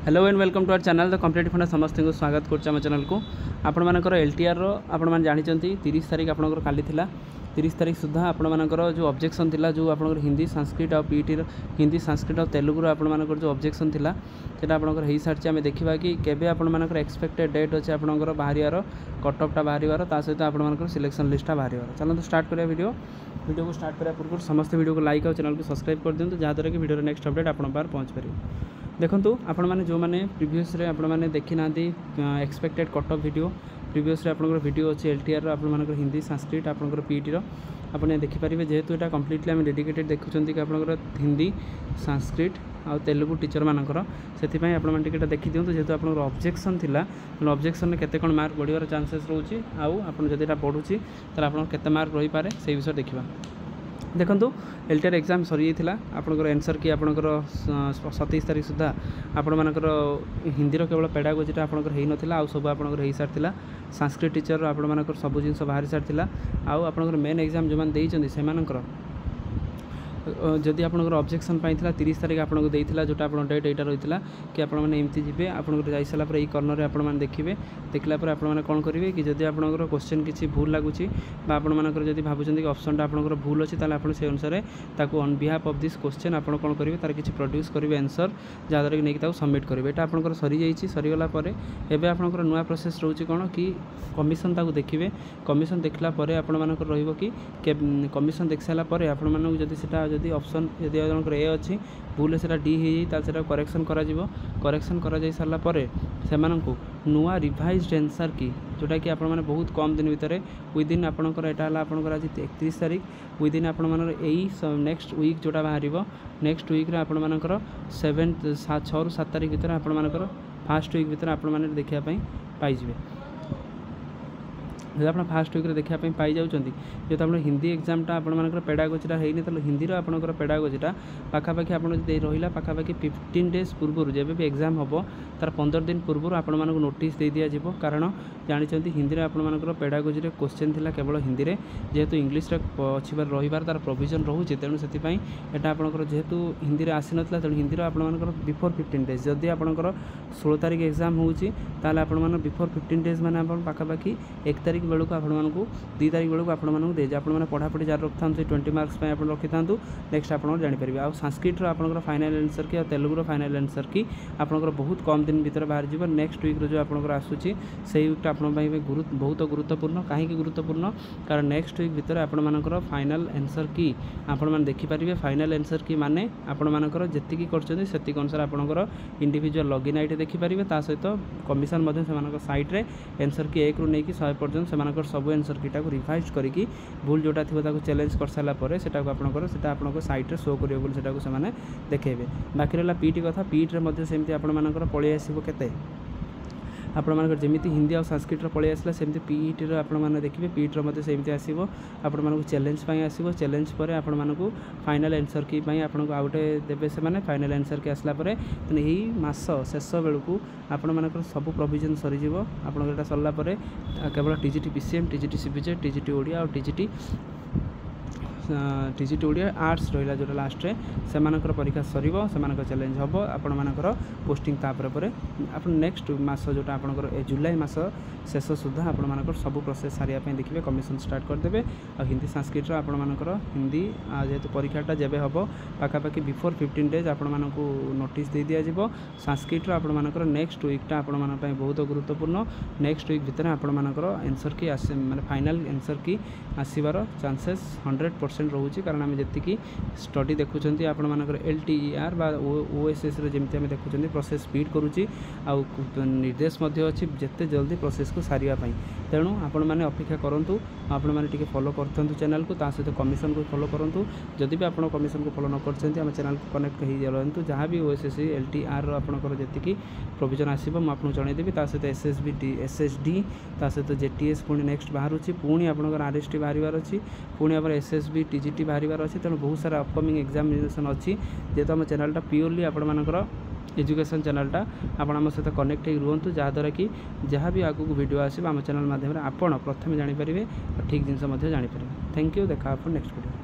Hello and welcome to our channel the competitive funda समस्त को स्वागत करम चैनल को आपण मानकर एलटीआर आपण मैंने जानते 30 तारीख आपंकर काली 30 तारीख सुधा आपण मानकर जो ऑब्जेक्शन थिला जो आपंकर हिंदी संस्कृत और पीटी हिंदी संस्कृत और तेलुगु आपण मानकर जो ऑब्जेक्शन थिला सेटा आपंकर हो सारी आम देखा कि केबे आपण मानकर एक्सपेक्टेड डेट अच्छे आपंकर बाहर कटअपटा बाहर ता सहित आपण मानकर सिलेक्शन लिस्टा बाहर चलते स्टार्ट करिया वीडियो को स्टार्ट करा पूर्व समस्त वीडियो को लाइक और चैनल को सब्सक्राइब कर दिंतु जहाँद्वारा कि वीडियो नेक्स्ट अपडेट आपण पार पहुँच पार। देखो आपण मैंने जो मैंने प्रीवियस आपण मैंने देखी ना expected cut off video previous आपंकर वीडियो अच्छे एलटीआर आपर हिंदी संस्कृत आपंकर पीटी आपने देखिपारे जेहेतु यहाँ कम्प्लीटली आम डेडिकेटेड देखुं कि आपंकर हिंदी संस्कृत आ तेलुगु टीचर मानकर से आपटा देखी दिंतु जेहेतु आप ऑब्जेक्शन थिला ऑब्जेक्शन केते कौन मार्क बढ़िया चांसेस रोचे आउ जब यहाँ बढ़ुची तो आप केते मार्क रही पारे से विषय देखा। देखो एलटीआर एग्जाम सरी जाता आपंकर एनसर की आपंकर 27 तारीख सुधा आपण मानकर हिंदी केवल पेडागोजीटा आपंकर हो नाला आउ सब आपंकर हो सारी संस्कृत टीचर आपण मानकर सब जिन बाहरी सारी आउ आपंकर मेन एग्जाम जो मैंने देकर जदि आपंकर ऑब्जेक्शन पाई 30 तारीख आपको देता जोटा आप डेट यहाँ रही है कि आपमती जी आपंकर जा सारापर ये कर्नर आपने देखिए देखलापर आपने कौन करेंगे कि जदि आपंकर क्वेश्चन किसी भूल लगुच आपंकर जब भावुं कि ऑप्शनटा आपंकर भूल अच्छी ताल से अनुसार on behalf of this question आप कौन करेंगे तार किसी प्रोड्यूस करेंगे आंसर जहाँद्वारा कि नहीं सबमिट करेंगे यहाँ आपंकर सरी जाइए सरीगला एवं आपंकर नुआ प्रोसेस रोचे कौन कि कमिशन ताकू देखिए कमिशन देखला आपंकर रही कमिशन देख सारापर आपको जब से जदि ऑप्शन यदि जनकर ए अच्छी भूल से डी हो करेक्शन करेक्शन कर सारा से नुआ रिवाइज्ड आंसर की जोटा कि आप बहुत कम दिन भितर विदिन आपंकर यहाँ आपंकर आज 31 तारीख विदिन आप नेक्स्ट वीक जोटा बाहर नेक्स्ट वीक आपंकर 6 ରୁ 7 तारीख भितर आपंकर फास्ट वीक भितर आपने देखापी पाइबे जब आप फास्ट वीक देखापी पाई जाऊँच जेहतु आप हिंदी एग्जामटा आपर पेडागोजीटा होनी तो हिंदी आपंकर पेडागोजीटा पाखापाखि आप रहा पाखापाखि 15 डेज पूर्व जब भी एग्जाम हम तार 15 दिन पूर्व आपण मानक नोटिस दे दिया जिवो कारण जानते हिंदी आपंकर पेडागोजी क्वेश्चन थिला केवल हिंदी में जेहेतु इंग्लीश अच्छी बार रही तार प्रोविजन रोचे तेणु से यहाँ आपंकर जेहेतु हिंदी में आसी नाला तेणु हिंदी आपंकर बिफोर 15 डेज जदि आपंकर 16 तारीख एग्जाम होची बिफोर 15 डेज मैंने पाखापाखि 1 तारीख बेलू आपको 2 तारीख बेलू आपको दे आपने पढ़ापढ़ी जारी रखी था 20 मार्क्स आप रखी था नेक्स्ट आप जानीपर आउ संस्कृत आपंकर फाइनाल आंसर की तेलुगुर फाइनाल आंसर की आपंकर बहुत कम दिन भीतर बाहर जीव नेक्स्ट वीक जो आपंकर आसूची से वीकटा आप बहुत गुरुत्वपूर्ण कहीं गुरुत्वपूर्ण कारण नेक्स्ट वीक भीतर आपर फाइनाल आंसर की आपने देखिपारे फाइनाल आंसर की माने आपर जी कर अनुसार आपंकर इंडिविजुअल लॉगिन आईडी देखिपारे सहित कमिशन से साइट्रे आंसर की 1 ରୁ ନେଇକି 100 पर्यंत से सब आंसर कीटा को रिवाइज करके भूल जोटा थी चैलेंज कर सारापर से आपंकर साइट्रे शो करेंगे देखेबे बाकी रहा पीटी कथा पीटी सेमती आपंकर पलि आसो के आपंकर जमी हिंदी और संस्कृत पलि आसला सेमती पीईटी आपने देखिए पीईटी सेमती आसो आपको चैलेंज आसो चैलेंज पर आपको फाइनाल आंसर की आपको आउ गए देवे से फाइनाल आंसर की आसला यही मास शेष बेलू आपंकर सब प्रोविजन सरीज आपंकर सरला केवल TGT PCM TGT CBZ TGT Odia और टीजीटी ओडिया आर्ट्स रहा जो लास्ट से परीक्षा सर से चैलेंज हम आपर पोस्टिंग तापर आप नेक्स्ट मास जोटा आपंकर जुलाई मास शेष सुधा आपर सब प्रोसेस सारे देखिए कमिशन स्टार्ट करदे और हिंदी संस्कृत आपर हिंदी जेहेतु परीक्षाटा जब हम पाखापाखि बिफोर 15 डेज आपण नोटिस दे दिज्व संस्कृत आपर नेक्स्ट वीकटा आपण बहुत गुरुत्वपूर्ण नेक्स्ट वीक भितर आपर आंसर की माने फाइनाल आंसर की आसबार चांसेस 100% रोचे कारण आम जी स्टडी देखुं आपर एलटीआर ओएसएस जमी आम देखुं प्रोसेस स्पीड करुच्ची आउ निर्देश अच्छी जिते जल्दी प्रोसेस को सारे तेणु आपण मैंने अपेक्षा करूँ आपण मैंने फॉलो कर चैनल को सहित कमिशन को फॉलो करूँ जदि भी आप कमिशन को फॉलो न कर चैनल को कनेक्ट हो रहतु जहाँ भी ओएसएस एलटीआर आपंकर जी प्रोविजन आसो मुझे जनईदेवी सहित एसएसडी सहित जेटीएस पुणी नेक्स्ट बाहर पुणी आपंकर आरएसटी बाहर अच्छी पुणी आप एसएसबी टीजीटी बाहर अच्छी तेणु बहुत सारा अपकमिंग एग्जामिनेशन अच्छी जेहेतु आम चैनलटा प्योरली आपंकर एजुकेशन चैनलटा आपण आम सहित कनेक्ट हो रुहतु जहाँद्वारा कि जहाँ भी आगू वीडियो आसो आम चैनल माध्यम आपण प्रथम जानीपर और ठीक जिनस जानीपर। थैंक यू देखा नेक्स्ट वीडियो।